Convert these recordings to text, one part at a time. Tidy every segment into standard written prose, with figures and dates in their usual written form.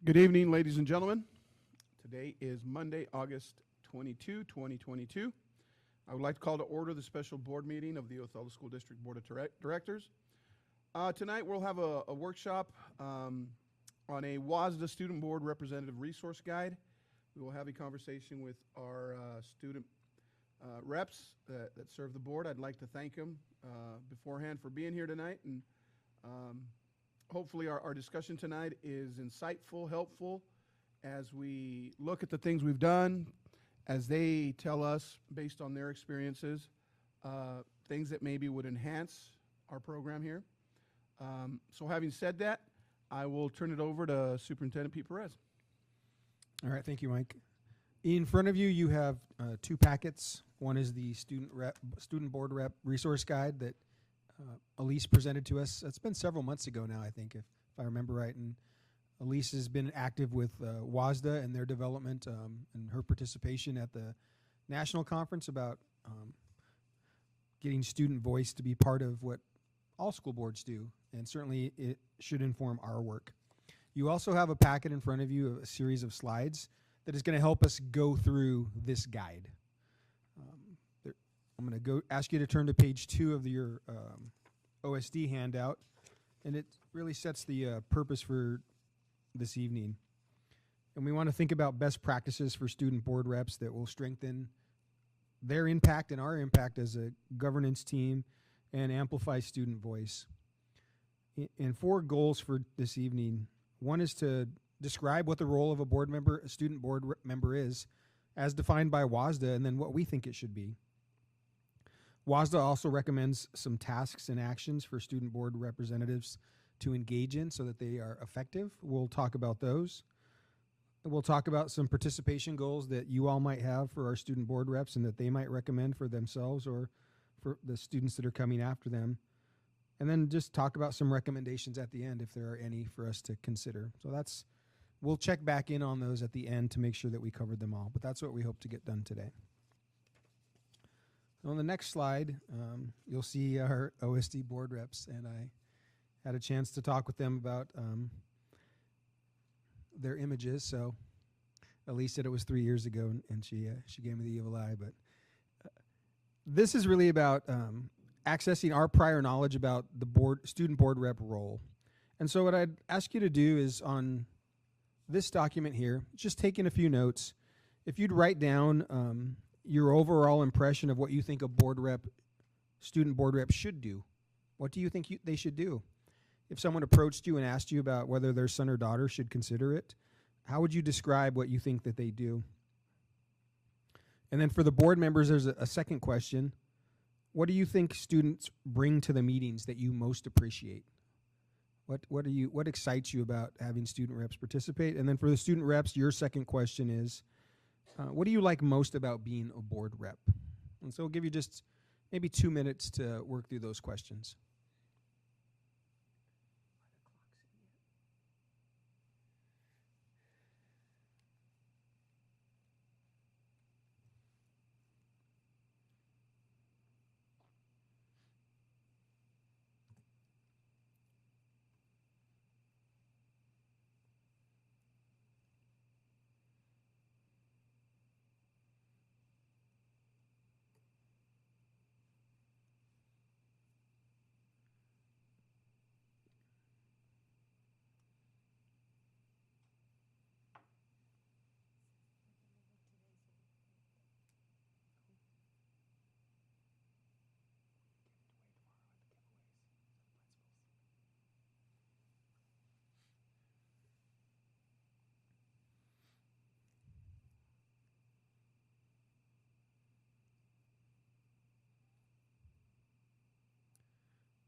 Good evening, ladies and gentlemen. Today is Monday, August 22, 2022. I would like to call to order the special board meeting of the Othello School District Board of Directors. Tonight we'll have a workshop on a WASDA Student Board Representative Resource Guide. We will have a conversation with our student reps that serve the board. I'd like to thank them beforehand for being here tonight, and hopefully our discussion tonight is insightful, helpful, as we look at the things we've done, as they tell us, based on their experiences, things that maybe would enhance our program here. So having said that, I will turn it over to Superintendent Pete Perez. All right, thank you, Mike. In front of you, you have two packets. One is the student board rep resource guide that Elise presented to us. It's been several months ago now, I think, if I remember right. And Elise has been active with WASDA and their development and her participation at the national conference about getting student voice to be part of what all school boards do. And certainly it should inform our work. You also have a packet in front of you, a series of slides that is going to help us go through this guide. I'm going to ask you to turn to page 2 of your OSD handout, and it really sets the purpose for this evening. And we want to think about best practices for student board reps that will strengthen their impact and our impact as a governance team and amplify student voice. And 4 goals for this evening. One is to describe what the role of a student board member is, as defined by WASDA, and then what we think it should be. WASDA also recommends some tasks and actions for student board representatives to engage in so that they are effective. We'll talk about those. We'll talk about some participation goals that you all might have for our student board reps and that they might recommend for themselves or for the students that are coming after them. And then just talk about some recommendations at the end if there are any for us to consider. So we'll check back in on those at the end to make sure that we covered them all, but that's what we hope to get done today. On the next slide, you'll see our OSD board reps, and I had a chance to talk with them about their images. So Elise said it was 3 years ago, and she gave me the evil eye. But this is really about accessing our prior knowledge about the student board rep role. And so what I'd ask you to do is on this document here, just taking a few notes. If you'd write down your overall impression of what you think a student board rep should do. What do you think they should do? If someone approached you and asked you about whether their son or daughter should consider it, how would you describe what you think that they do? And then for the board members, there's a second question. What do you think students bring to the meetings that you most appreciate? What excites you about having student reps participate? And then for the student reps, your second question is, what do you like most about being a board rep? And so we'll give you just maybe 2 minutes to work through those questions.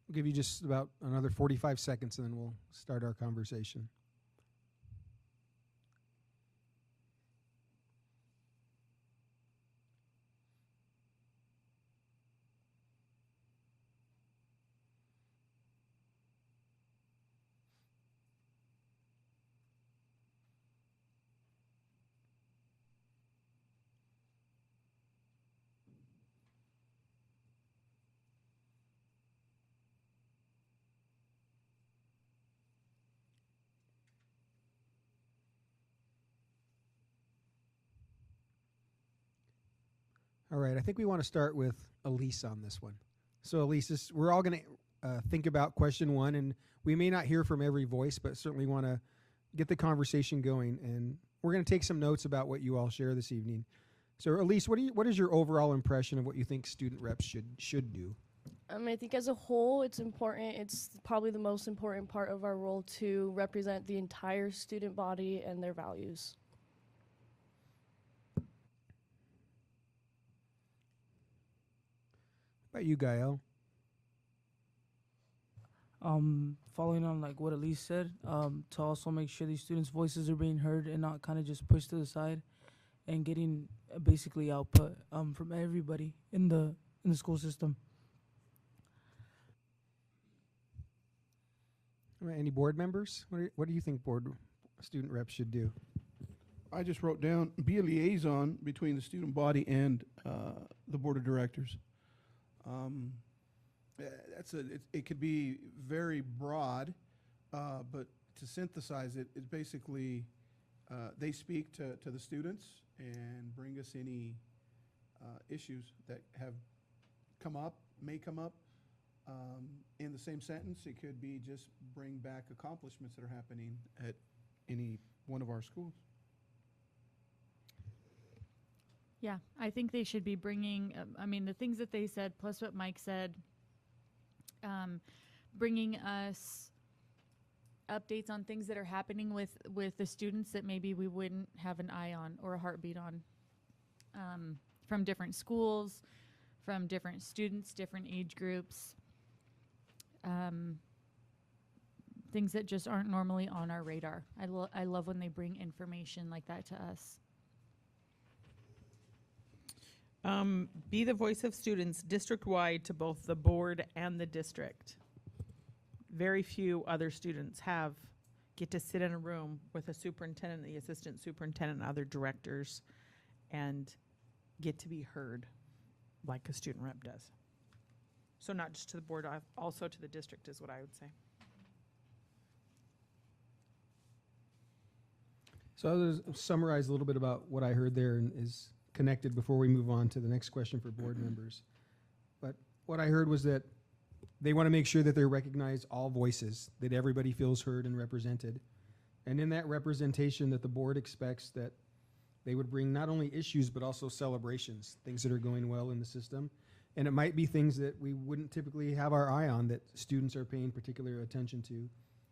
We'll give you just about another 45 seconds, and then we'll start our conversation. All right, I think we want to start with Elise on this one. So Elise, we're all going to think about question one, and we may not hear from every voice, but certainly want to get the conversation going. And we're going to take some notes about what you all share this evening. So Elise, what is your overall impression of what you think student reps should do? I think as a whole, it's important. It's probably the most important part of our role to represent the entire student body and their values. How about you, Gael? Following on like what Elise said, to also make sure these students' voices are being heard and not kind of just pushed to the side, and getting basically output from everybody in the school system. All right, any board members? What do you think student reps should do? I just wrote down, be a liaison between the student body and the board of directors. It could be very broad, but to synthesize it, it's basically they speak to the students and bring us any issues that have come up, may come up. In the same sentence, it could be just bring back accomplishments that are happening at any one of our schools. Yeah, I think they should be bringing, the things that they said, plus what Mike said, bringing us updates on things that are happening with the students that maybe we wouldn't have an eye on or a heartbeat on, from different schools, from different students, different age groups, things that just aren't normally on our radar. I love when they bring information like that to us. Be the voice of students district-wide to both the board and the district. Very few other students get to sit in a room with a superintendent, the assistant superintendent, and other directors, and get to be heard like a student rep does. So not just to the board, also to the district is what I would say. So I'll just summarize a little bit about what I heard there and is connected before we move on to the next question for board members. But what I heard was that they want to make sure that they recognize all voices, that everybody feels heard and represented. And in that representation, that the board expects that they would bring not only issues but also celebrations, things that are going well in the system. And it might be things that we wouldn't typically have our eye on that students are paying particular attention to.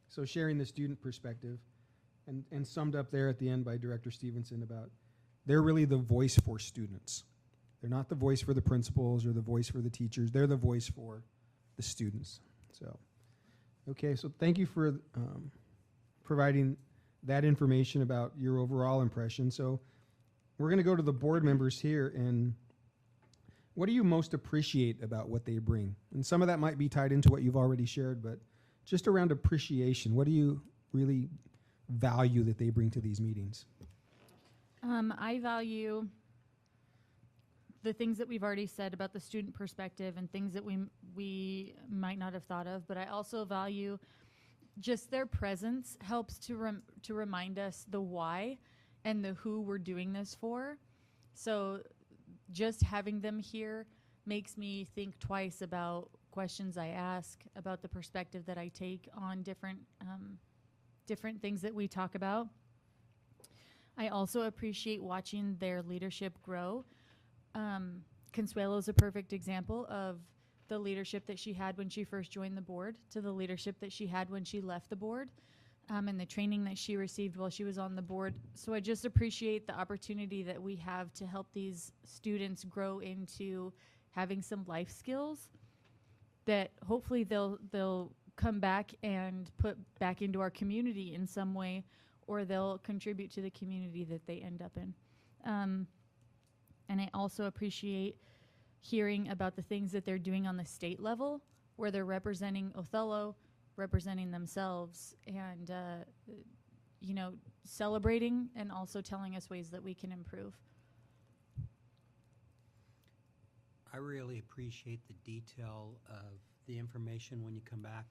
So sharing the student perspective, and summed up there at the end by Director Stevenson about they're really the voice for students. They're not the voice for the principals or the voice for the teachers. They're the voice for the students. So, okay, so thank you for providing that information about your overall impression. So we're going to go to the board members here, and what do you most appreciate about what they bring? And some of that might be tied into what you've already shared, but just around appreciation, what do you really value that they bring to these meetings? I value the things that we've already said about the student perspective and things that we might not have thought of, but I also value just their presence helps to remind us the why and the who we're doing this for. So just having them here makes me think twice about questions I ask, about the perspective that I take on different things that we talk about. I also appreciate watching their leadership grow. Consuelo is a perfect example of the leadership that she had when she first joined the board to the leadership that she had when she left the board, and the training that she received while she was on the board. So I just appreciate the opportunity that we have to help these students grow into having some life skills that hopefully they'll come back and put back into our community in some way, or they'll contribute to the community that they end up in. And I also appreciate hearing about the things that they're doing on the state level, where they're representing Othello, representing themselves, and celebrating and also telling us ways that we can improve. I really appreciate the detail of the information when you come back,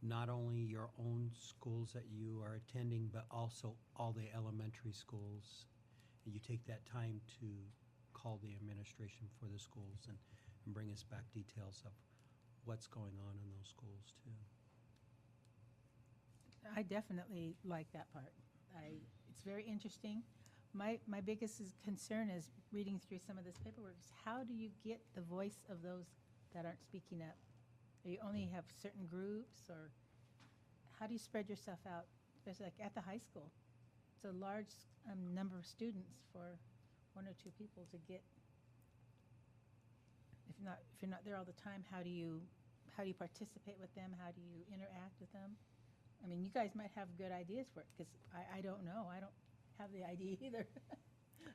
not only your own schools that you are attending, but also all the elementary schools. And you take that time to call the administration for the schools and bring us back details of what's going on in those schools too. I definitely like that part. It's very interesting. My biggest concern is reading through some of this paperwork is how do you get the voice of those that aren't speaking up? Do you only have certain groups, or how do you spread yourself out, especially like at the high school? It's a large number of students for one or two people to get. If you're not there all the time, how do you participate with them? How do you interact with them? I mean, you guys might have good ideas for it, because I don't know. I don't have the idea either.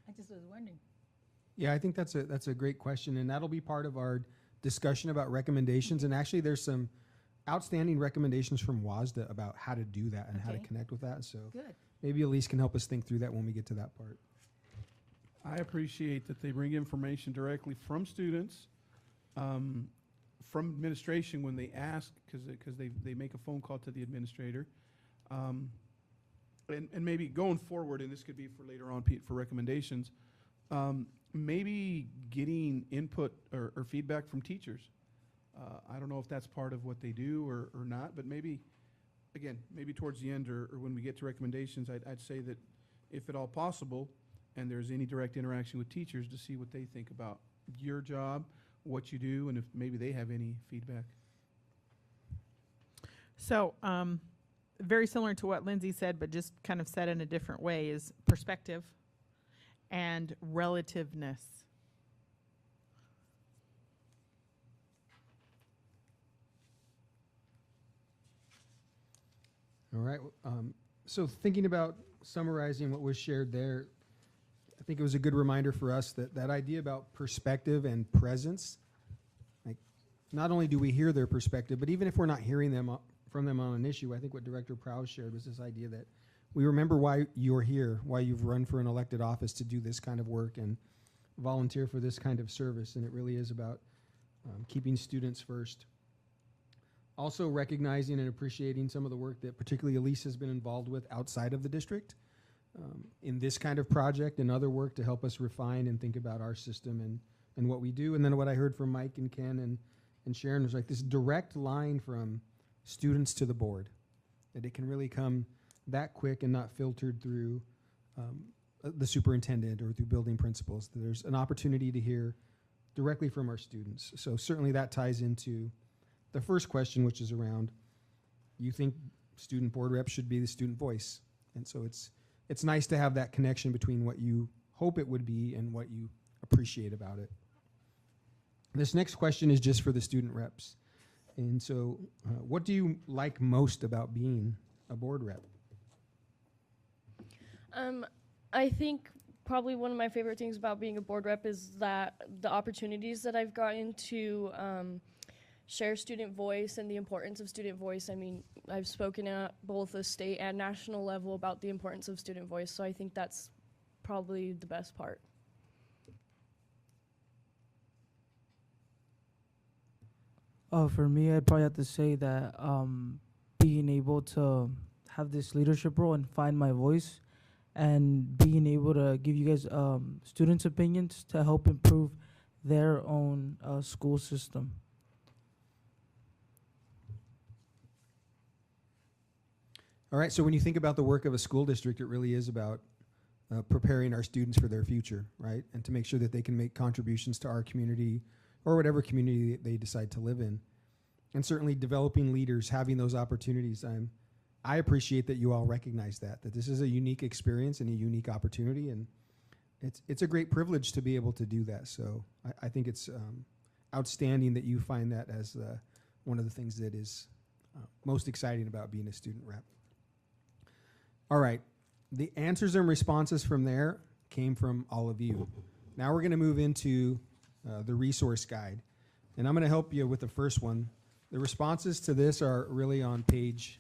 I just was wondering. Yeah, I think that's a great question, and that'll be part of our discussion about recommendations. And actually, there's some outstanding recommendations from WASDA about how to do that and how to Okay. connect with that. So Good. maybe Elise can help us think through that when we get to that part. I appreciate that they bring information directly from students, from administration when they ask, because they make a phone call to the administrator. And maybe going forward, and this could be for later on, Pete, for recommendations, maybe getting input or feedback from teachers. I don't know if that's part of what they do or not, but maybe, again, maybe towards the end or when we get to recommendations, I'd say that if at all possible, and there's any direct interaction with teachers, to see what they think about your job, what you do, and if maybe they have any feedback. So, very similar to what Lindsay said, but just kind of said in a different way, is perspective and relativeness. All right. So thinking about summarizing what was shared there, I think it was a good reminder for us that that idea about perspective and presence, like not only do we hear their perspective, but even if we're not hearing them from them on an issue, I think what Director Prowse shared was this idea that we remember why you're here, why you've run for an elected office to do this kind of work and volunteer for this kind of service. And it really is about keeping students first. Also recognizing and appreciating some of the work that particularly Elise has been involved with outside of the district in this kind of project and other work to help us refine and think about our system and what we do. And then what I heard from Mike and Ken and Sharon was like this direct line from students to the board, that it can really come that quick and not filtered through the superintendent or through building principals. There's an opportunity to hear directly from our students. So certainly that ties into the first question, which is around, you think student board reps should be the student voice. And so it's nice to have that connection between what you hope it would be and what you appreciate about it. This next question is just for the student reps. And so what do you like most about being a board rep? I think probably one of my favorite things about being a board rep is that the opportunities that I've gotten to share student voice and the importance of student voice. I mean, I've spoken at both the state and national level about the importance of student voice, so I think that's probably the best part. For me, I'd probably have to say that being able to have this leadership role and find my voice, and being able to give you guys students' opinions to help improve their own school system. All right, so when you think about the work of a school district, it really is about preparing our students for their future, right? And to make sure that they can make contributions to our community or whatever community they decide to live in. And certainly developing leaders, having those opportunities. I appreciate that you all recognize that this is a unique experience and a unique opportunity, and it's a great privilege to be able to do that. So I think it's outstanding that you find that as one of the things that is most exciting about being a student rep. All right, the answers and responses from there came from all of you. Now we're gonna move into the resource guide. And I'm gonna help you with the first one. The responses to this are really on page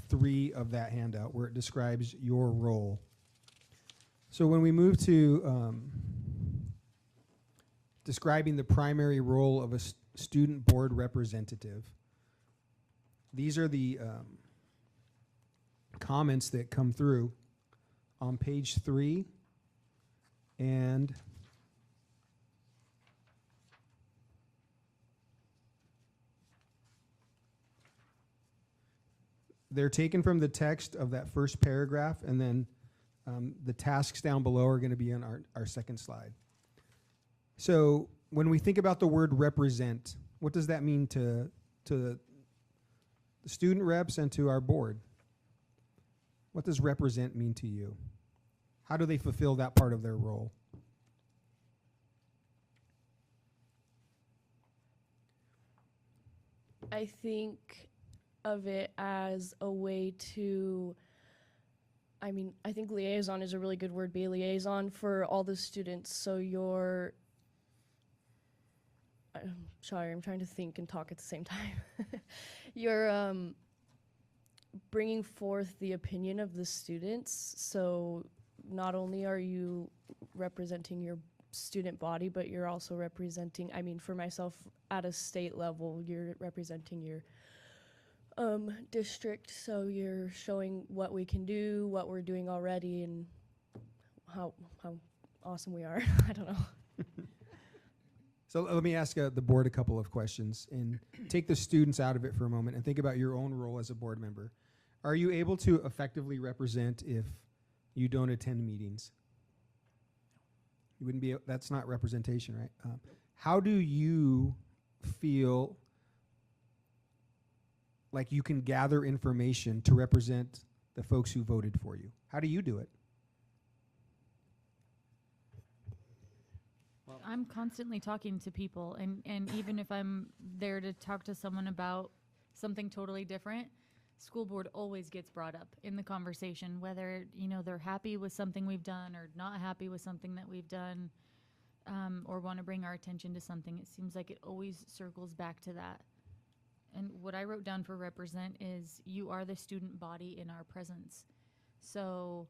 3 of that handout, where it describes your role. So when we move to describing the primary role of a student board representative, these are the comments that come through on page 3 and they're taken from the text of that first paragraph, and then the tasks down below are going to be on our second slide. So when we think about the word represent, what does that mean to the student reps and to our board? What does represent mean to you? How do they fulfill that part of their role? I think of it as a way to, I think liaison is a really good word, be a liaison for all the students. So sorry, I'm trying to think and talk at the same time. You're bringing forth the opinion of the students. So not only are you representing your student body, but you're also representing, for myself at a state level, you're representing your district. So you're showing what we can do, what we're doing already, and how awesome we are. I don't know. So let me ask the board a couple of questions and take the students out of it for a moment and think about your own role as a board member. Are you able to effectively represent if you don't attend meetings? You wouldn't be. That's not representation, right? How do you feel like you can gather information to represent the folks who voted for you? How do you do it? I'm constantly talking to people, and even if I'm there to talk to someone about something totally different, school board always gets brought up in the conversation, whether, they're happy with something we've done or not happy with something that we've done, or want to bring our attention to something. It seems like it always circles back to that. And what I wrote down for represent is you are the student body in our presence. So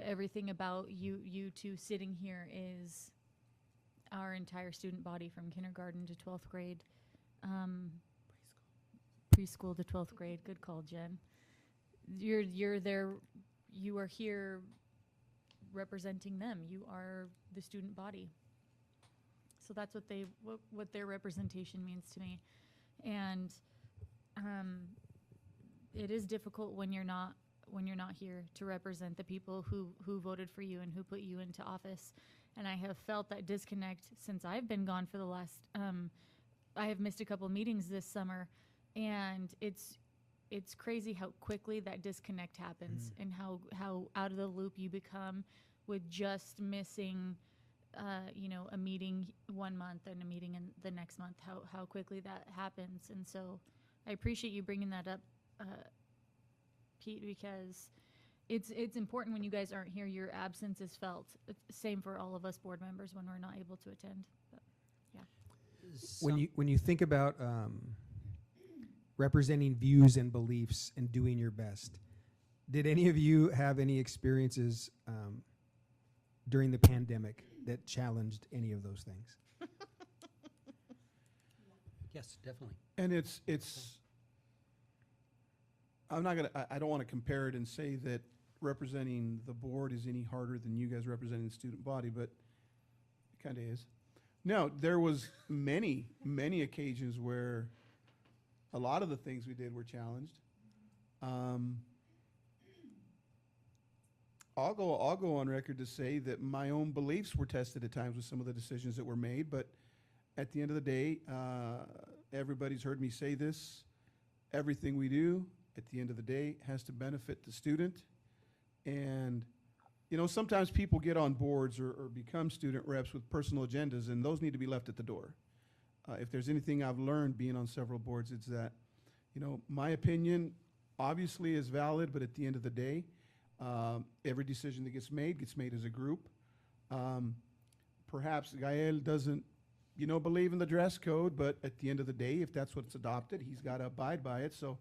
everything about you two sitting here is our entire student body from kindergarten to 12th grade. Preschool to 12th grade. Good call, Jen. You're there. You are here representing them. You are the student body. So that's what their representation means to me. And it is difficult when you're not here to represent the people who voted for you and who put you into office. And I have felt that disconnect since I've been gone for the last. I have missed a couple meetings this summer. And it's crazy how quickly that disconnect happens, and how out of the loop you become with just missing, a meeting 1 month and a meeting in the next month. How quickly that happens. And so I appreciate you bringing that up, Pete, because it's important when you guys aren't here. Your absence is felt. Same for all of us board members when we're not able to attend. But, yeah. When you think about representing views and beliefs and doing your best, did any of you have any experiences during the pandemic that challenged any of those things? Yes, definitely. And it's I don't want to compare it and say that representing the board is any harder than you guys representing the student body, but it kind of is. No, there was many occasions where a lot of the things we did were challenged. I'll go on record to say that my own beliefs were tested at times with some of the decisions that were made, but at the end of the day, everybody's heard me say this, everything we do at the end of the day has to benefit the student. And sometimes people get on boards or become student reps with personal agendas, and those need to be left at the door. If there's anything I've learned being on several boards, it's that, my opinion obviously is valid, but at the end of the day, every decision that gets made as a group. Perhaps Gael doesn't, believe in the dress code, but at the end of the day, if that's what's adopted, he's got to abide by it. So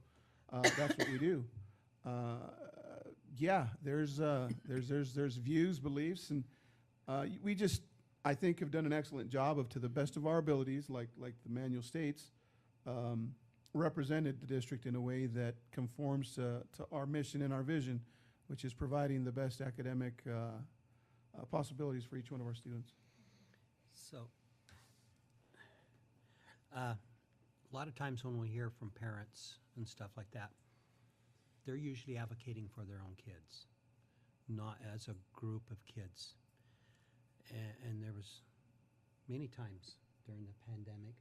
that's what we do. Yeah, there's views, beliefs, and we just, I think, have done an excellent job of, to the best of our abilities, like the manual states, represented the district in a way that conforms to our mission and our vision, which is providing the best academic possibilities for each one of our students. So, a lot of times when we hear from parents and stuff like that, they're usually advocating for their own kids, not as a group of kids. And there was many times during the pandemic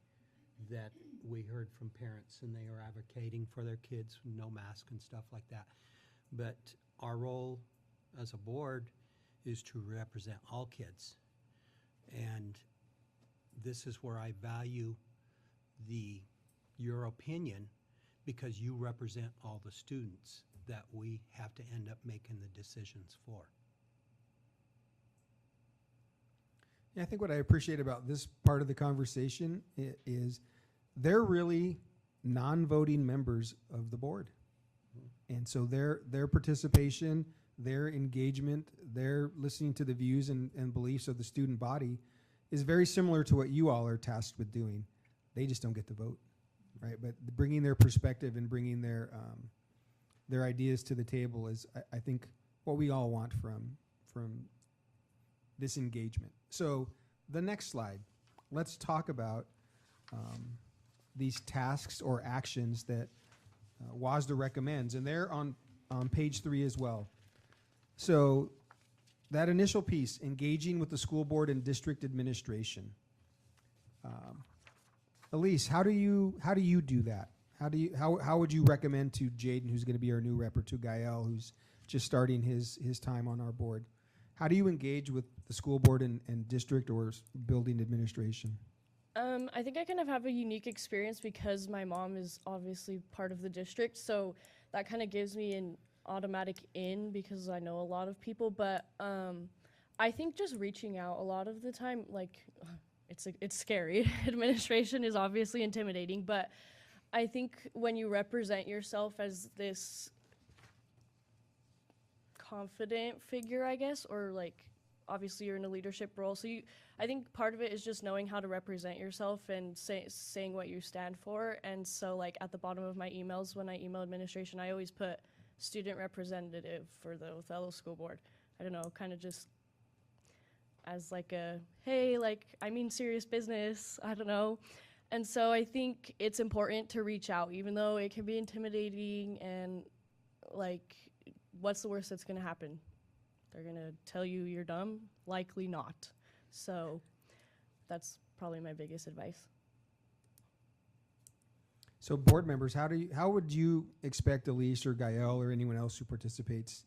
that we heard from parents and they were advocating for their kids, no mask and stuff like that. But our role as a board is to represent all kids. And this is where I value your opinion, because you represent all the students that we have to end up making the decisions for. Yeah, I think what I appreciate about this part of the conversation is they're really non-voting members of the board. And so their participation, their engagement, their listening to the views and beliefs of the student body is very similar to what you all are tasked with doing. They just don't get to vote, right? But bringing their perspective and bringing their ideas to the table is, I think, what we all want from this engagement. So the next slide, let's talk about these tasks or actions that WASDA recommends, and they're on page 3 as well. So that initial piece, engaging with the school board and district administration. Elise, how do you do that? How would you recommend to Jaden, who's going to be our new rep, or to Gael, who's just starting his time on our board? How do you engage with the school board and district or building administration? I think I kind of have a unique experience because my mom is obviously part of the district, so that kind of gives me an automatic in because I know a lot of people. But I think just reaching out a lot of the time, like, it's scary. Administration is obviously intimidating, but I think when you represent yourself as this confident figure, I guess, or like, obviously you're in a leadership role, so I think part of it is just knowing how to represent yourself and saying what you stand for. And so like at the bottom of my emails, when I email administration, I always put student representative for the Othello School Board. I don't know, kind of just as like a, hey, like, I mean serious business, I don't know. And so I think it's important to reach out, even though it can be intimidating and like, what's the worst that's gonna happen? They're gonna tell you you're dumb? Likely not. So that's probably my biggest advice. So board members, how would you expect Elise or Gael or anyone else who participates,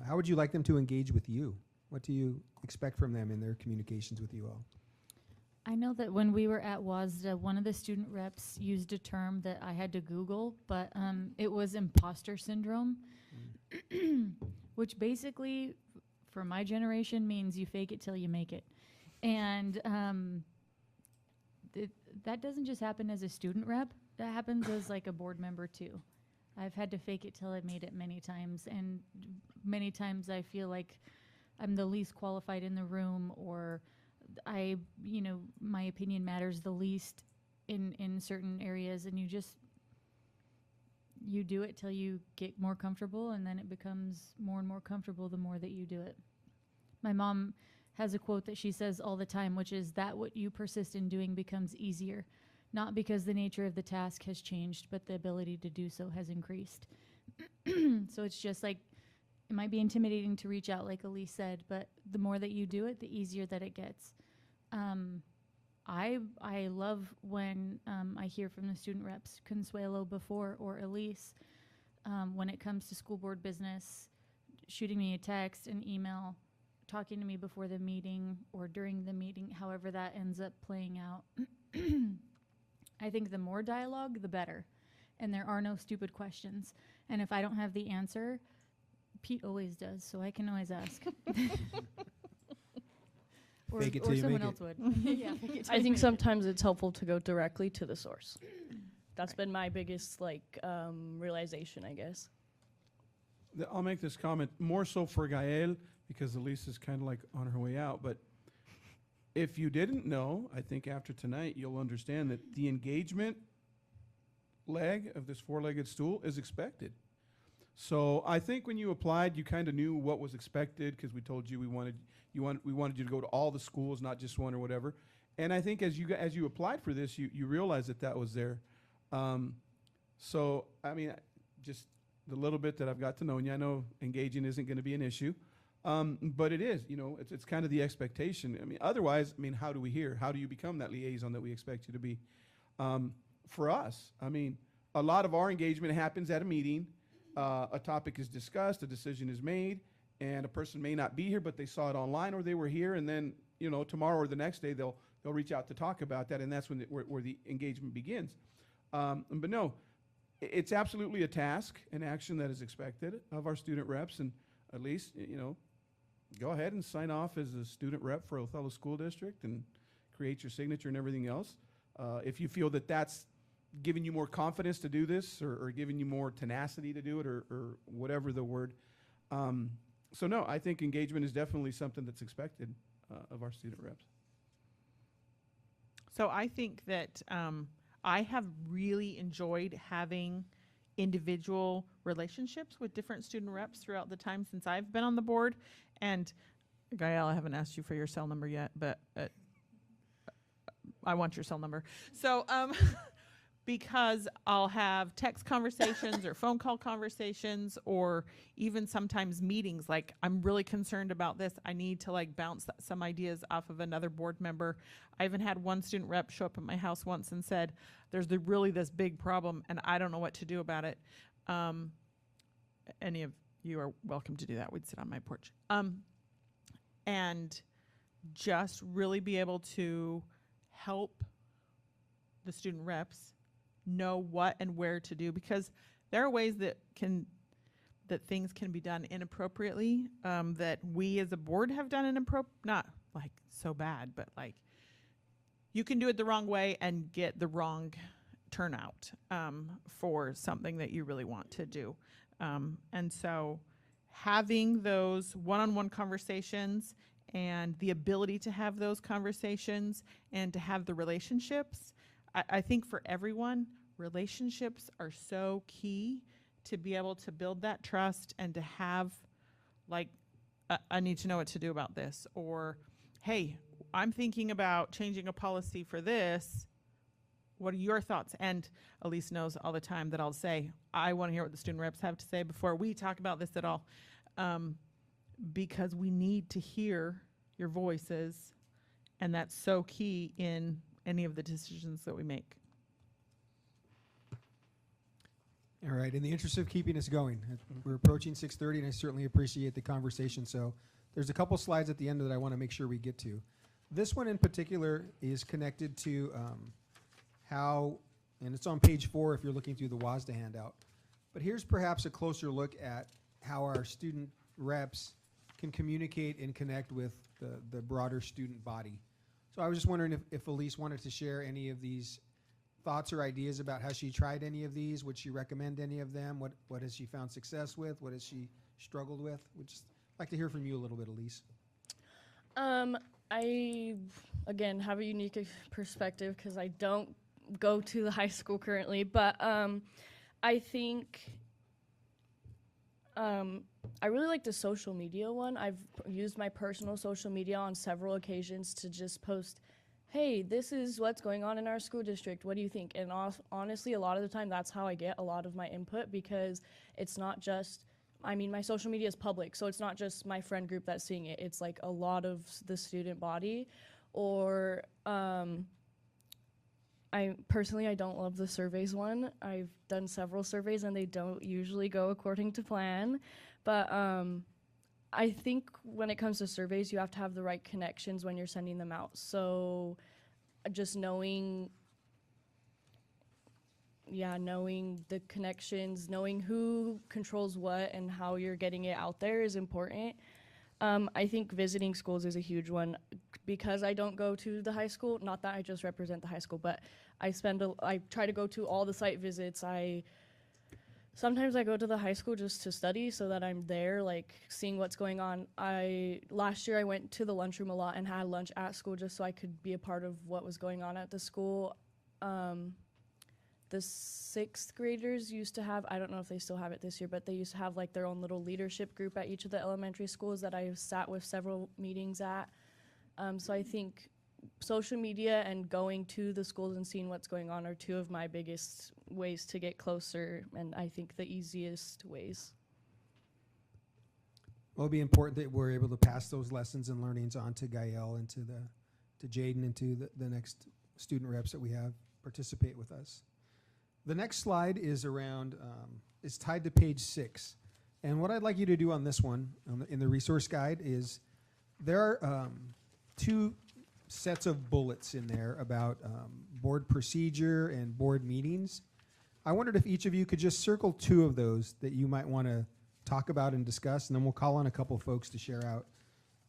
how would you like them to engage with you? What do you expect from them in their communications with you all? I know that when we were at WASDA, one of the student reps used a term that I had to Google, but it was imposter syndrome, which basically, for my generation, means you fake it till you make it. And that doesn't just happen as a student rep, that happens as like a board member too. I've had to fake it till I made it many times, and many times I feel like I'm the least qualified in the room, or my opinion matters the least in certain areas, and you do it till you get more comfortable, and then it becomes more and more comfortable the more that you do it. My mom has a quote that she says all the time, which is that what you persist in doing becomes easier, not because the nature of the task has changed, but the ability to do so has increased. So it's just like, it might be intimidating to reach out, like Elise said, but the more that you do it, the easier that it gets. I love when I hear from the student reps, Consuelo before or Elise, when it comes to school board business, shooting me a text, an email, talking to me before the meeting or during the meeting, however that ends up playing out. I think the more dialogue, the better. And there are no stupid questions. And if I don't have the answer, Pete always does, so I can always ask. Fake it till or you someone make else would. Yeah, fake it till I you think make it. sometimes it's helpful to go directly to the source. That's been my biggest realization, I guess. I'll make this comment more so for Gael because Elise is kind of like on her way out. But if you didn't know, I think after tonight you'll understand that the engagement leg of this four-legged stool is expected. So I think when you applied, you kind of knew what was expected because we told you we wanted you to go to all the schools, not just one or whatever. And I think as you applied for this, you realized that was there. So, I mean, just the little bit that I've got to know you, I know engaging isn't going to be an issue, but it is. You know, it's kind of the expectation. I mean, otherwise, I mean, how do we hear? How do you become that liaison that we expect you to be? For us, I mean, a lot of our engagement happens at a meeting. A topic is discussed, a decision is made, and a person may not be here, but they saw it online or they were here, and then, you know, tomorrow or the next day they'll reach out to talk about that, and that's when where the engagement begins. But no, it's absolutely a task, an action that is expected of our student reps, and at least, you know, go ahead and sign off as a student rep for Othello School District and create your signature and everything else. If you feel that that's giving you more confidence to do this, or giving you more tenacity to do it, or whatever the word. So no, I think engagement is definitely something that's expected of our student reps. So I think that I have really enjoyed having individual relationships with different student reps throughout the time since I've been on the board. And Gael, I haven't asked you for your cell number yet, but I want your cell number. So because I'll have text conversations or phone call conversations, or even sometimes meetings, like, I'm really concerned about this. I need to like bounce some ideas off of another board member. I even had one student rep show up at my house once and said, there's really this big problem and I don't know what to do about it. Any of you are welcome to do that. We'd sit on my porch. And just really be able to help the student reps know what and where to do, because there are ways that things can be done inappropriately, that we as a board have done not like so bad, but like you can do it the wrong way and get the wrong turnout for something that you really want to do. And so having those one-on-one conversations and the ability to have those conversations and to have the relationships, I think for everyone, relationships are so key to be able to build that trust and to have, like, I need to know what to do about this, or, hey, I'm thinking about changing a policy for this. What are your thoughts? And Elise knows all the time that I'll say, I want to hear what the student reps have to say before we talk about this at all, because we need to hear your voices, and that's so key in any of the decisions that we make. All right, in the interest of keeping us going, we're approaching 6:30, and I certainly appreciate the conversation. So there's a couple slides at the end that I want to make sure we get to. This one in particular is connected to how, and it's on page 4 if you're looking through the WASDA handout, but here's perhaps a closer look at how our student reps can communicate and connect with the broader student body. So I was just wondering if Elise wanted to share any of these thoughts or ideas about how she tried any of these. Would she recommend any of them? What has she found success with? What has she struggled with? Would just like to hear from you a little bit, Elise. I, again, have a unique perspective because I don't go to the high school currently, but I think I really like the social media one. I've used my personal social media on several occasions to just post, hey, this is what's going on in our school district. What do you think? And honestly, a lot of the time, that's how I get a lot of my input, because it's not just, I mean, my social media is public, so it's not just my friend group that's seeing it. It's like a lot of the student body. Or I don't love the surveys one. I've done several surveys and they don't usually go according to plan. But I think when it comes to surveys, you have to have the right connections when you're sending them out. So just knowing the connections, knowing who controls what and how you're getting it out there is important. I think visiting schools is a huge one, because I don't go to the high school. Not that I just represent the high school, but I try to go to all the site visits. Sometimes I go to the high school just to study, so that I'm there, like, seeing what's going on. Last year I went to the lunchroom a lot and had lunch at school just so I could be a part of what was going on at the school. The 6th graders used to have, I don't know if they still have it this year, but they used to have like their own little leadership group at each of the elementary schools that I sat with several meetings at. So I think social media and going to the schools and seeing what's going on are two of my biggest ways to get closer, and I think the easiest ways. Well, it'll be important that we're able to pass those lessons and learnings on to Gael and to Jaden and to the next student reps that we have participate with us. The next slide is around, is tied to page 6. And what I'd like you to do on this one, in the resource guide, is there are 2 sets of bullets in there about board procedure and board meetings. I wondered if each of you could just circle 2 of those that you might want to talk about and discuss, and then we'll call on a couple folks to share out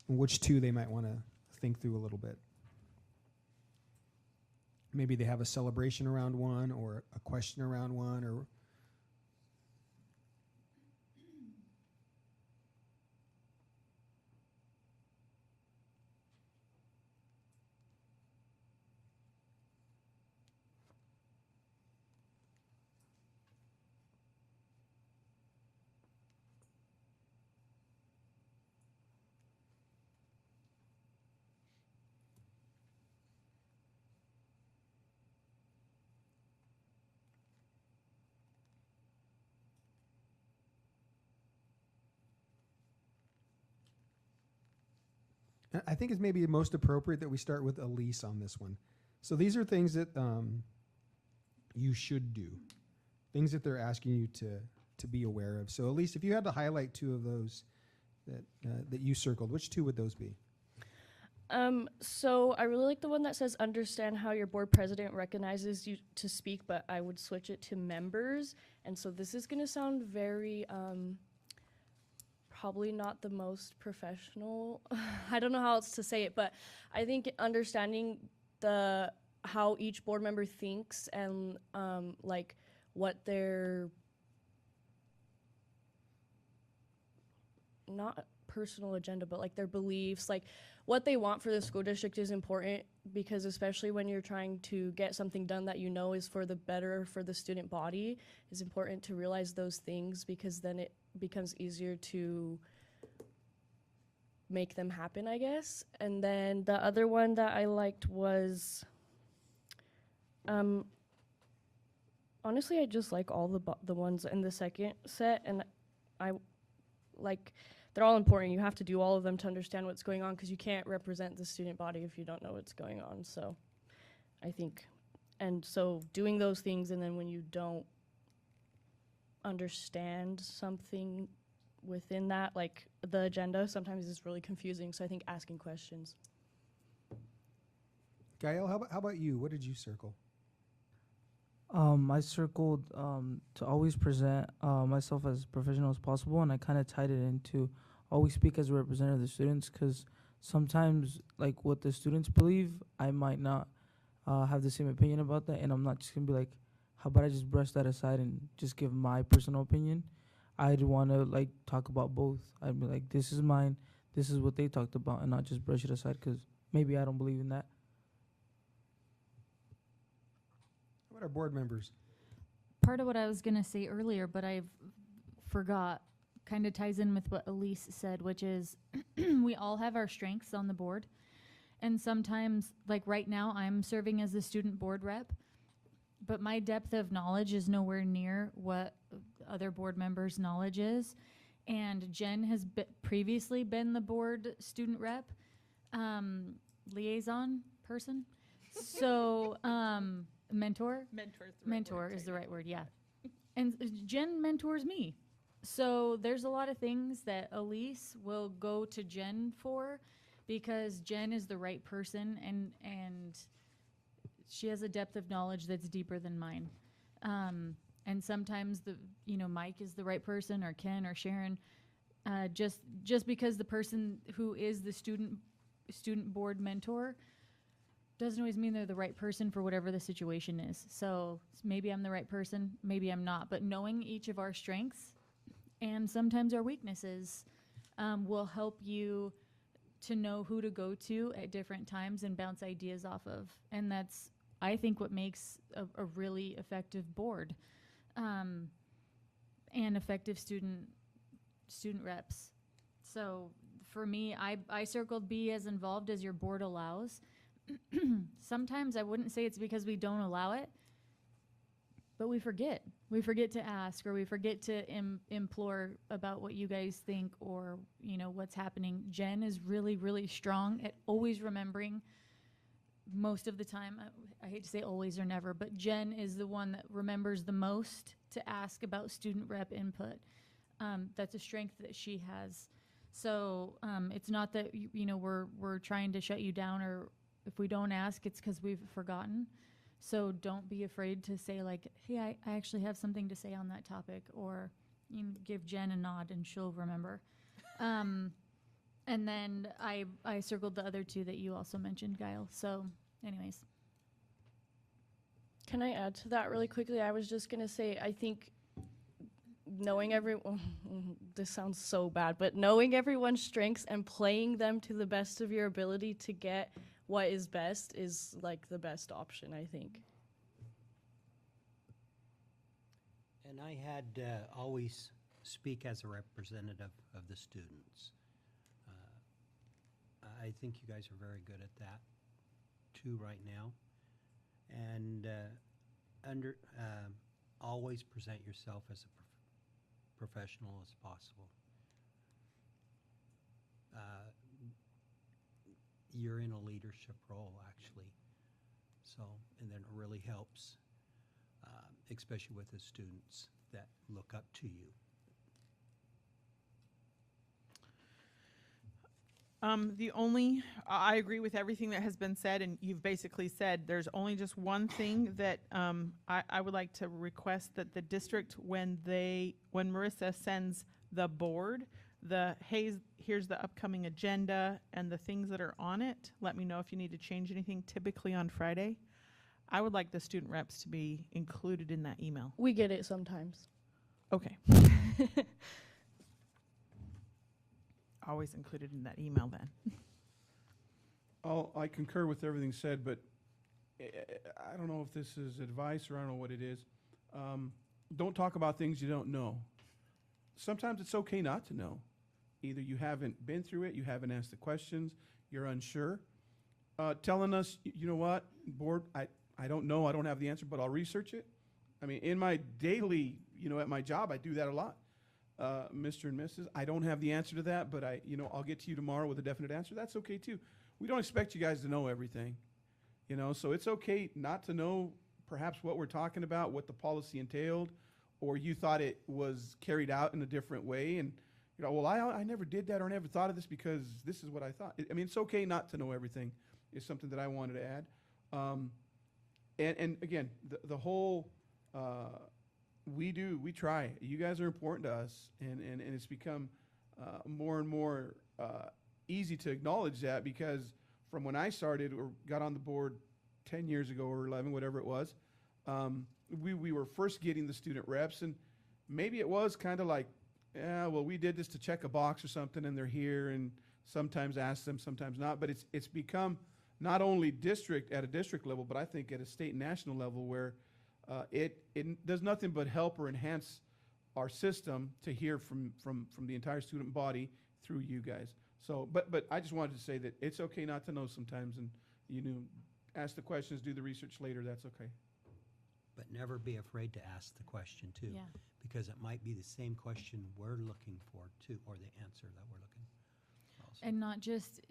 which 2 they might want to think through a little bit. Maybe they have a celebration around one or a question around one, or I think it's maybe most appropriate that we start with Elise on this one. So these are things that you should do, things that they're asking you to be aware of. So Elise, if you had to highlight 2 of those that you circled, which 2 would those be? So I really like the one that says understand how your board president recognizes you to speak, but I would switch it to members. And so this is going to sound very probably not the most professional. I don't know how else to say it, but I think understanding how each board member thinks and like what their not personal agenda, but like their beliefs, like what they want for the school district is important, because especially when you're trying to get something done that you know is for the better for the student body, it's important to realize those things, because then it becomes easier to make them happen, I guess. And then the other one that I liked was honestly, I just like all the ones in the second set, and I like they're all important. You have to do all of them to understand what's going on, because you can't represent the student body if you don't know what's going on. So I think, and so doing those things, and then when you don't understand something within that, like the agenda, sometimes it's really confusing. So I think asking questions. Gael, how about you? What did you circle? I circled to always present myself as professional as possible, and I kind of tied it into always speak as a representative of the students, because sometimes, like, what the students believe, I might not have the same opinion about that, and I'm not just going to be like, how about I just brush that aside and just give my personal opinion. I'd want to, like, talk about both. I'd be like, this is mine, this is what they talked about, and not just brush it aside because maybe I don't believe in that. How about our board members? Part of what I was going to say earlier, but I forgot, kind of ties in with what Elise said, which is we all have our strengths on the board. And sometimes, like right now, I'm serving as the student board rep, but my depth of knowledge is nowhere near what other board members' knowledge is. And Jen has previously been the board student rep liaison person. So mentor is the right word, yeah. And Jen mentors me. So there's a lot of things that Elise will go to Jen for, because Jen is the right person, and she has a depth of knowledge that's deeper than mine. And sometimes Mike is the right person, or Ken or Sharon, just because the person who is the student board mentor doesn't always mean they're the right person for whatever the situation is. So maybe I'm the right person, maybe I'm not. But knowing each of our strengths and sometimes our weaknesses will help you to know who to go to at different times and bounce ideas off of. And that's, I think, what makes a really effective board and effective student reps. So for me, I circled be as involved as your board allows. sometimes I wouldn't say it's because we don't allow it, but we forget. We forget to ask, or we forget to implore about what you guys think, or, you know, what's happening. Jen is really, really strong at always remembering. Most of the time, I hate to say always or never, but Jen is the one that remembers the most to ask about student rep input. That's a strength that she has. So it's not that, you know, we're trying to shut you down, or if we don't ask, it's because we've forgotten. So don't be afraid to say, like, hey, I actually have something to say on that topic, or you can give Jen a nod and she'll remember. And then I circled the other two that you also mentioned, Guile. So anyways. Can I add to that really quickly? I was just going to say, I think knowing this sounds so bad, but knowing everyone's strengths and playing them to the best of your ability to get what is best is like the best option, I think. And I had always speak as a representative of the students. I think you guys are very good at that too right now. And always present yourself as a professional as possible. You're in a leadership role, actually. So, and then it really helps, especially with the students that look up to you. I agree with everything that has been said, and you've basically said there's only just one thing that I would like to request, that the district, when Marissa sends the board here's the upcoming agenda and the things that are on it, let me know if you need to change anything, typically on Friday. I would like the student reps to be included in that email. We get it sometimes. Okay. Always included in that email then. I concur with everything said, but I don't know if this is advice or I don't know what it is. Don't talk about things you don't know. Sometimes it's okay not to know. Either you haven't been through it, you haven't asked the questions, you're unsure. Telling us, you know what, board, I don't know, I don't have the answer, but I'll research it. I mean, in my daily, you know, at my job, I do that a lot. Mr. and Mrs., I don't have the answer to that, but I'll get to you tomorrow with a definite answer. That's okay too. We don't expect you guys to know everything, you know, so it's okay not to know perhaps what we're talking about, what the policy entailed, or you thought it was carried out in a different way, and you know, well, I never did that or never thought of this because this is what I thought. I mean, it's okay not to know everything is something that I wanted to add. And again, the whole, we try. You guys are important to us, and it's become more and more easy to acknowledge that, because from when I started or got on the board 10 years ago or 11, whatever it was, we were first getting the student reps, and maybe it was kind of like, yeah, well, we did this to check a box or something, and they're here, and sometimes ask them, sometimes not. But it's become not only at a district level, but I think at a state and national level, where it does nothing but help or enhance our system to hear from the entire student body through you guys. So, but I just wanted to say that it's okay not to know sometimes, and ask the questions, do the research later. That's okay. But never be afraid to ask the question too, Yeah. because it might be the same question we're looking for too, or the answer that we're looking for also. And not just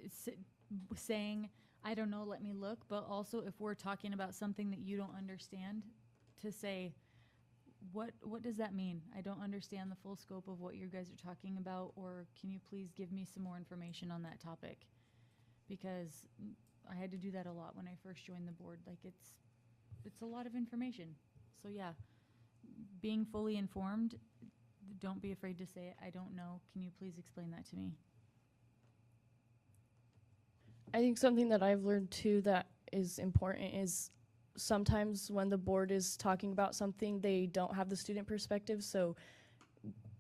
saying, I don't know, let me look, but also if we're talking about something that you don't understand, to say, what does that mean? I don't understand the full scope of what you guys are talking about, or can you please give me some more information on that topic? Because I had to do that a lot when I first joined the board. Like, it's a lot of information. So yeah, being fully informed, don't be afraid to say, I don't know, can you please explain that to me? I think something that I've learned too that is important is sometimes when the board is talking about something, they don't have the student perspective, so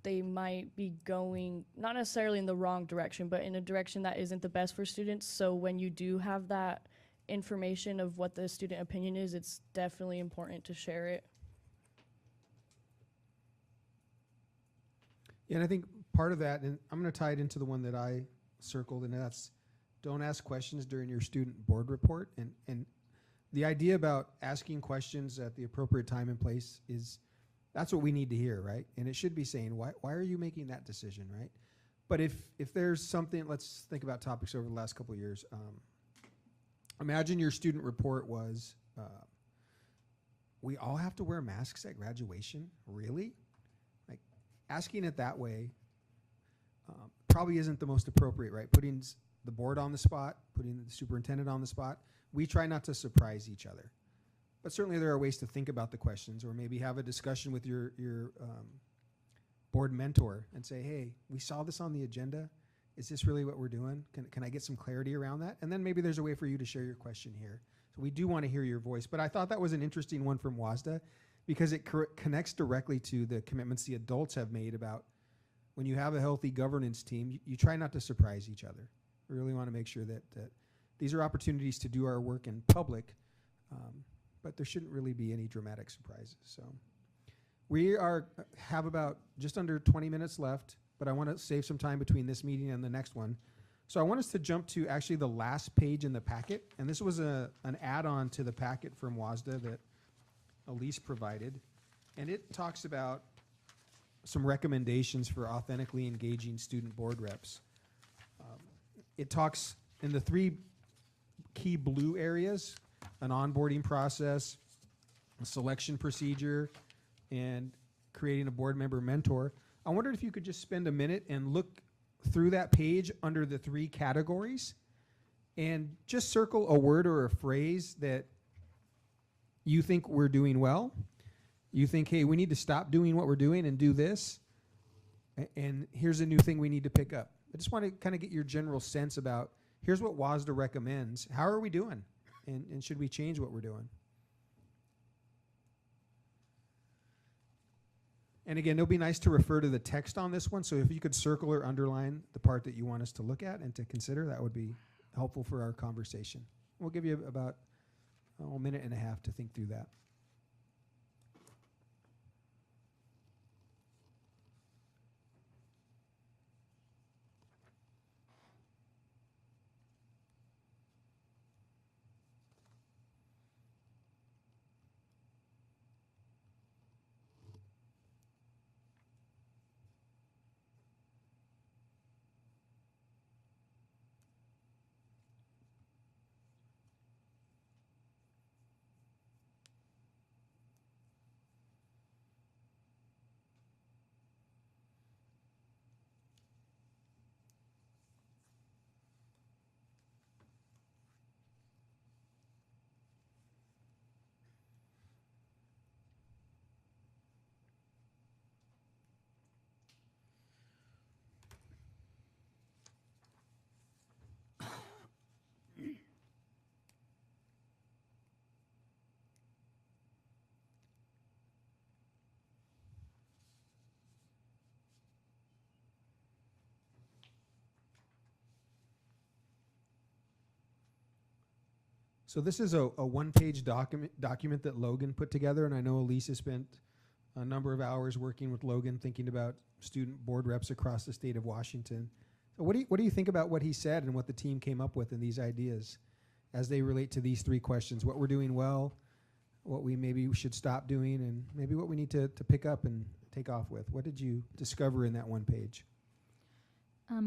they might be going not necessarily in the wrong direction, but in a direction that isn't the best for students. So when you do have that information of what the student opinion is, it's definitely important to share it. Yeah, and I think part of that, and I'm going to tie it into the one that I circled, and that's don't ask questions during your student board report. And the idea about asking questions at the appropriate time and place is, that's what we need to hear, right? And it should be saying, why are you making that decision, right? But if there's something, let's think about topics over the last couple of years. Imagine your student report was, we all have to wear masks at graduation? Really? Like, asking it that way probably isn't the most appropriate, right? Putting the board on the spot, putting the superintendent on the spot. We try not to surprise each other. But certainly there are ways to think about the questions, or maybe have a discussion with your board mentor and say, hey, we saw this on the agenda. Is this really what we're doing? Can I get some clarity around that? And then maybe there's a way for you to share your question here. So we do want to hear your voice. But I thought that was an interesting one from WASDA, because it connects directly to the commitments the adults have made about when you have a healthy governance team, you try not to surprise each other. We really want to make sure that these are opportunities to do our work in public, but there shouldn't really be any dramatic surprises. So we have about just under 20 minutes left, but I want to save some time between this meeting and the next one. So I want us to jump to actually the last page in the packet, and this was an add-on to the packet from WASDA that Elise provided, and it talks about some recommendations for authentically engaging student board reps. It talks in the 3 key blue areas: an onboarding process, a selection procedure, and creating a board member mentor. I wondered if you could just spend a minute and look through that page under the 3 categories and just circle a word or a phrase that you think we're doing well. You think, hey, we need to stop doing what we're doing and do this, and here's a new thing we need to pick up. I just want to kind of get your general sense about, here's what WASDA recommends. How are we doing? And should we change what we're doing? And again, it'll be nice to refer to the text on this one, so if you could circle or underline the part that you want us to look at and to consider, that would be helpful for our conversation. We'll give you about a minute and a half to think through that. So this is a one-page document that Logan put together, and I know Elise has spent a number of hours working with Logan thinking about student board reps across the state of Washington. So what do you think about what he said and what the team came up with in these ideas as they relate to these 3 questions? What we're doing well, what we maybe should stop doing, and maybe what we need to pick up and take off with. What did you discover in that one page?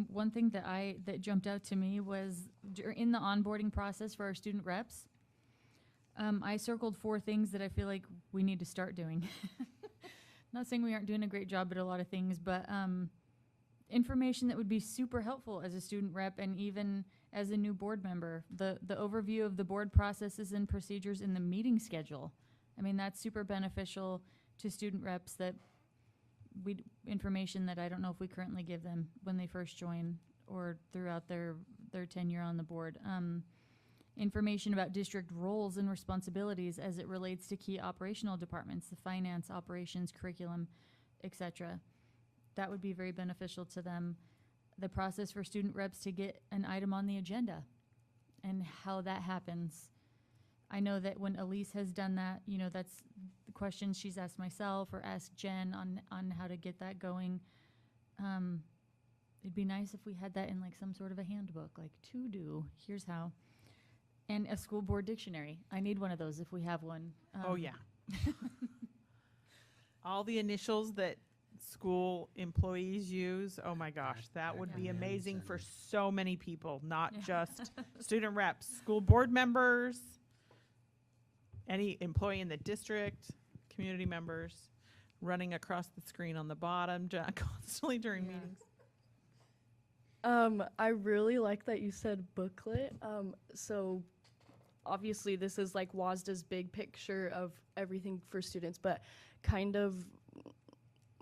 One thing that jumped out to me was in the onboarding process for our student reps, I circled 4 things that I feel like we need to start doing. Not saying we aren't doing a great job at a lot of things, but information that would be super helpful as a student rep and even as a new board member. The overview of the board processes and procedures in the meeting schedule. I mean, that's super beneficial to student reps, that information that I don't know if we currently give them when they first join or throughout their tenure on the board. Information about district roles and responsibilities as it relates to key operational departments, the finance, operations, curriculum, etc. That would be very beneficial to them. The process for student reps to get an item on the agenda and how that happens. I know that when Elise has done that, you know, that's the questions she's asked myself or asked Jen on how to get that going. It'd be nice if we had that in like some sort of a handbook, like to do, here's how. And a school board dictionary. I need one of those if we have one. Oh, yeah. All the initials that school employees use, oh my gosh, that would be Acronyms amazing for and- so many people, not Yeah. just student reps, school board members, any employee in the district, community members, running across the screen on the bottom constantly during Yeah. meetings. I really like that you said booklet. So obviously this is like WASDA's big picture of everything for students, but kind of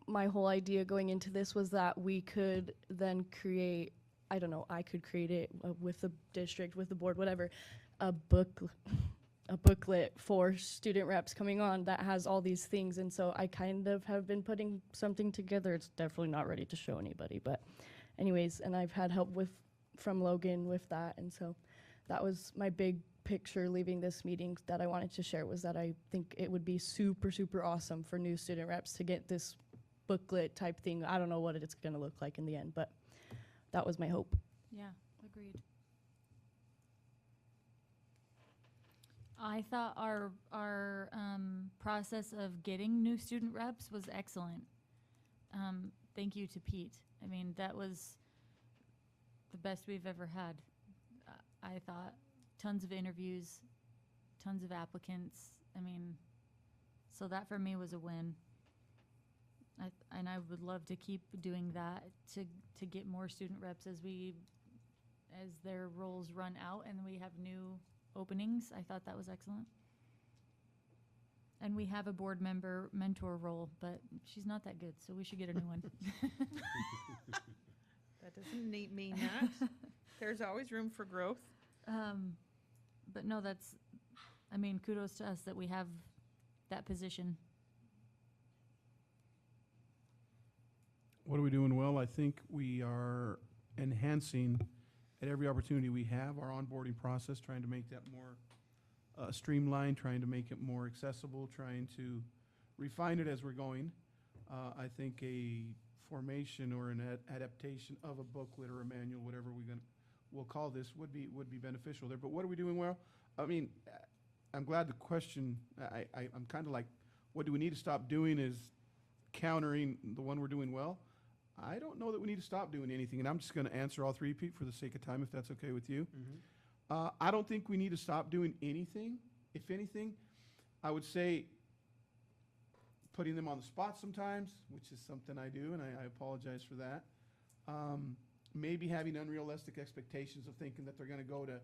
my whole idea going into this was that we could then create, I don't know, I could create it with the district, with the board, whatever, a booklet for student reps coming on that has all these things. And so I kind of have been putting something together. It's definitely not ready to show anybody, but anyways, and I've had help from Logan with that. And so that was my big picture leaving this meeting that I wanted to share, was that I think it would be super, super awesome for new student reps to get this booklet type thing. I don't know what it's going to look like in the end, but that was my hope. Yeah, agreed. I thought our process of getting new student reps was excellent. Thank you to Pete. I mean, that was the best we've ever had. I thought tons of interviews, tons of applicants. I mean, so that for me was a win. And I would love to keep doing that to get more student reps as their roles run out and we have new openings. I thought that was excellent. And we have a board member mentor role, but she's not that good, so we should get a new one. That doesn't mean that. There's always room for growth. But no, kudos to us that we have that position. What are we doing well? I think we are enhancing at every opportunity we have our onboarding process, trying to make that more streamlined, trying to make it more accessible, trying to refine it as we're going. I think a formation or an adaptation of a booklet or a manual, whatever we'll call this, would be beneficial there. But what are we doing well? I mean, I'm glad the question, I'm kind of like, what do we need to stop doing is countering the one we're doing well. I don't know that we need to stop doing anything, and I'm just going to answer all three, Pete, for the sake of time, if that's okay with you. I don't think we need to stop doing anything. If anything, I would say putting them on the spot sometimes, which is something I do, and I apologize for that. Maybe having unrealistic expectations of thinking that they're going to go to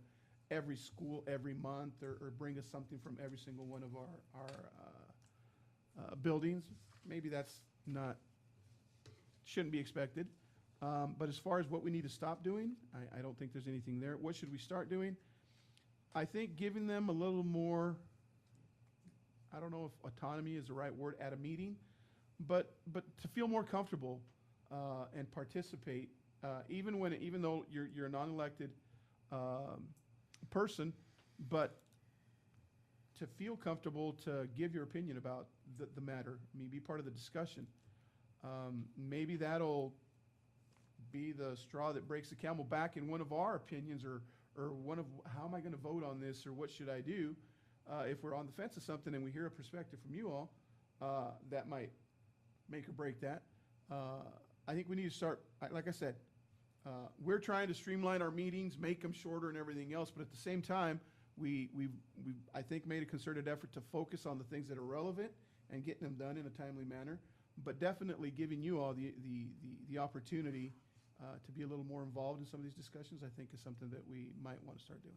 every school every month or bring us something from every single one of our buildings. Maybe that's shouldn't be expected. But as far as what we need to stop doing, I don't think there's anything there. What should we start doing? I think giving them a little more, I don't know if autonomy is the right word at a meeting, but to feel more comfortable and participate, even though you're a non-elected person, but to feel comfortable to give your opinion about the matter. I mean, be part of the discussion. Maybe that'll be the straw that breaks the camel back in one of our opinions, or one of how am I going to vote on this, or what should I do if we're on the fence of something and we hear a perspective from you all that might make or break that. I think we need to start, like I said, we're trying to streamline our meetings, make them shorter and everything else, but at the same time, we've I think made a concerted effort to focus on the things that are relevant and getting them done in a timely manner, but definitely giving you all the opportunity to be a little more involved in some of these discussions, I think is something that we might want to start doing.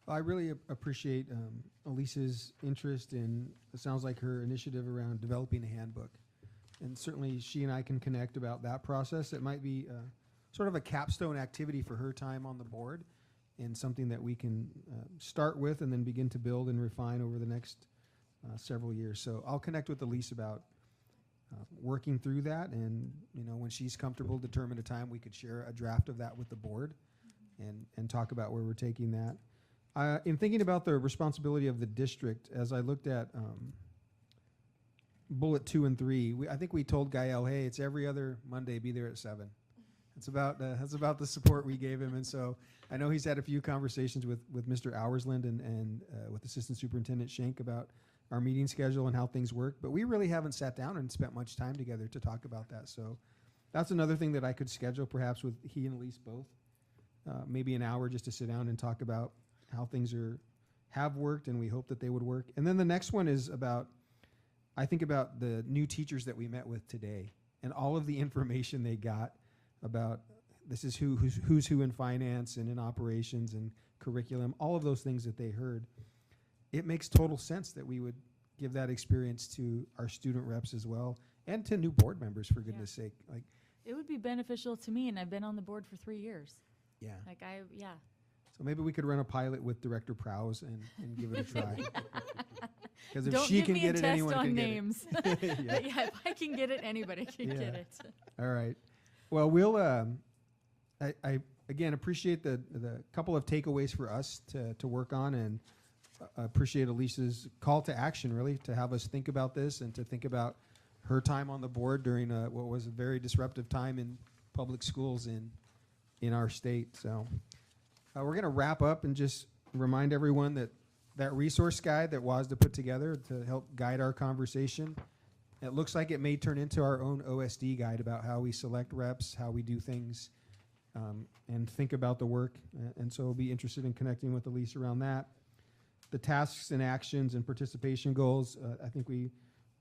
I really appreciate Elise's interest in, it sounds like her initiative around developing a handbook. And certainly she and I can connect about that process. It might be sort of a capstone activity for her time on the board and something that we can start with and then begin to build and refine over the next several years. So I'll connect with Elise about working through that, and when she's comfortable, determine a time we could share a draft of that with the board and talk about where we're taking that. In thinking about the responsibility of the district, as I looked at bullet 2 and 3, I think we told Gael, hey, it's every other Monday, be there at 7. That's about the support we gave him. And so I know he's had a few conversations with Mr. Auersland and with Assistant Superintendent Schenk about our meeting schedule and how things work. But we really haven't sat down and spent much time together to talk about that. So that's another thing that I could schedule perhaps with he and Elise both. Maybe an hour just to sit down and talk about how things have worked, and we hope that they would work. And then the next one is I think about the new teachers that we met with today and all of the information they got about this is who's who in finance and in operations and curriculum, all of those things that they heard. It makes total sense that we would give that experience to our student reps as well, and to new board members, for goodness sake. Like, It would be beneficial to me, and I've been on the board for 3 years. yeah. So So maybe we could run a pilot with Director Prowse and give it a try. Because if Don't she give can me get a it, test anyone on can names. get it. Yeah. But yeah, if I can get it, anybody can Yeah. get it. All right. Well, we'll. I again appreciate the couple of takeaways for us to work on, and appreciate Elisa's call to action, really, to have us think about this and to think about her time on the board during what was a very disruptive time in public schools in our state. So we're going to wrap up and just remind everyone that resource guide that WASDA put together to help guide our conversation, it looks like it may turn into our own OSD guide about how we select reps, how we do things, and think about the work. And so we'll be interested in connecting with Elise around that. The tasks and actions and participation goals, I think we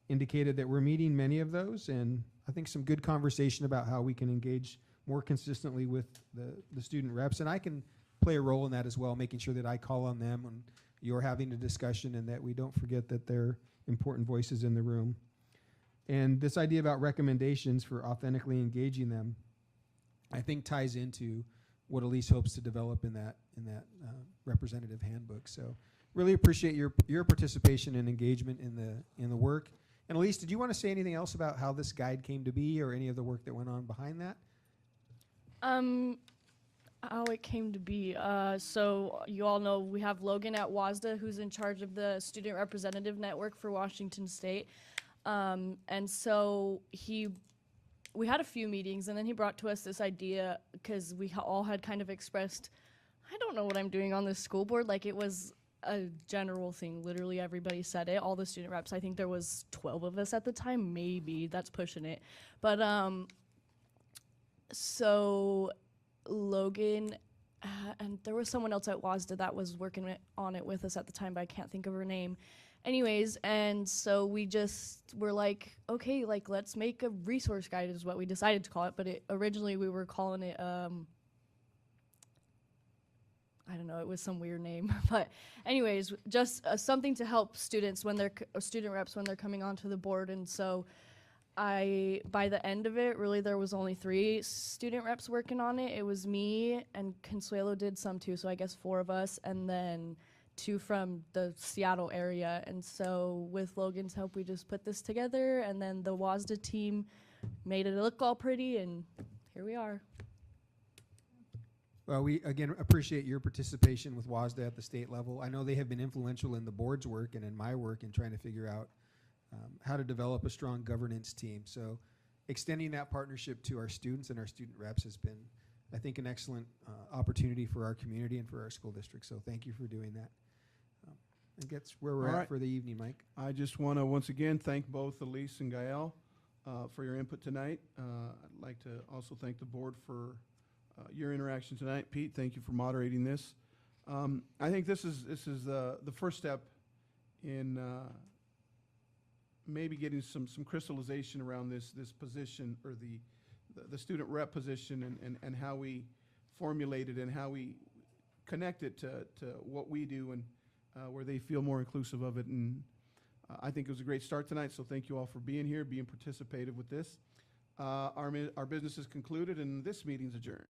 indicated that we're meeting many of those, and I think some good conversation about how we can engage more consistently with the student reps. And I can play a role in that as well, making sure that I call on them when you're having a discussion and that we don't forget that they're important voices in the room. And this idea about recommendations for authentically engaging them, I think ties into what Elise hopes to develop in that representative handbook. So really appreciate your participation and engagement in the work. And Elise, did you want to say anything else about how this guide came to be, or any of the work that went on behind that? How it came to be. So you all know we have Logan at WASDA, who's in charge of the Student Representative Network for Washington State. And so we had a few meetings, and then he brought to us this idea, because we all had kind of expressed, I don't know what I'm doing on this school board. Like, it was a general thing. Literally everybody said it, all the student reps. I think there was 12 of us at the time, maybe. That's pushing it. But so Logan, and there was someone else at WASDA that was working on it with us at the time, but I can't think of her name. Anyways, and so we just were like, okay, like, let's make a resource guide is what we decided to call it. But originally we were calling it, I don't know, it was some weird name. But anyways, just something to help students when they're, student reps when they're coming onto the board. And so by the end of it, really there was only 3 student reps working on it. It was me, and Consuelo did some too, so I guess 4 of us, and then 2 from the Seattle area. And so with Logan's help, we just put this together, and then the WASDA team made it look all pretty, and here we are. Well, we, again, appreciate your participation with WASDA at the state level. I know they have been influential in the board's work and in my work in trying to figure out how to develop a strong governance team. So extending that partnership to our students and our student reps has been, I think, an excellent opportunity for our community and for our school district. So thank you for doing that. I think that's where we're All at right. for the evening, Mike. I just want to once again thank both Elise and Gael for your input tonight. I'd like to also thank the board for your interaction tonight. Pete, thank you for moderating this. I think this is the first step in maybe getting some crystallization around this position, or the student rep position, and how we formulate it and how we connect it to what we do, and where they feel more inclusive of it. And I think it was a great start tonight, so thank you all for being here, being participative with this. Our business is concluded, and this meeting's adjourned.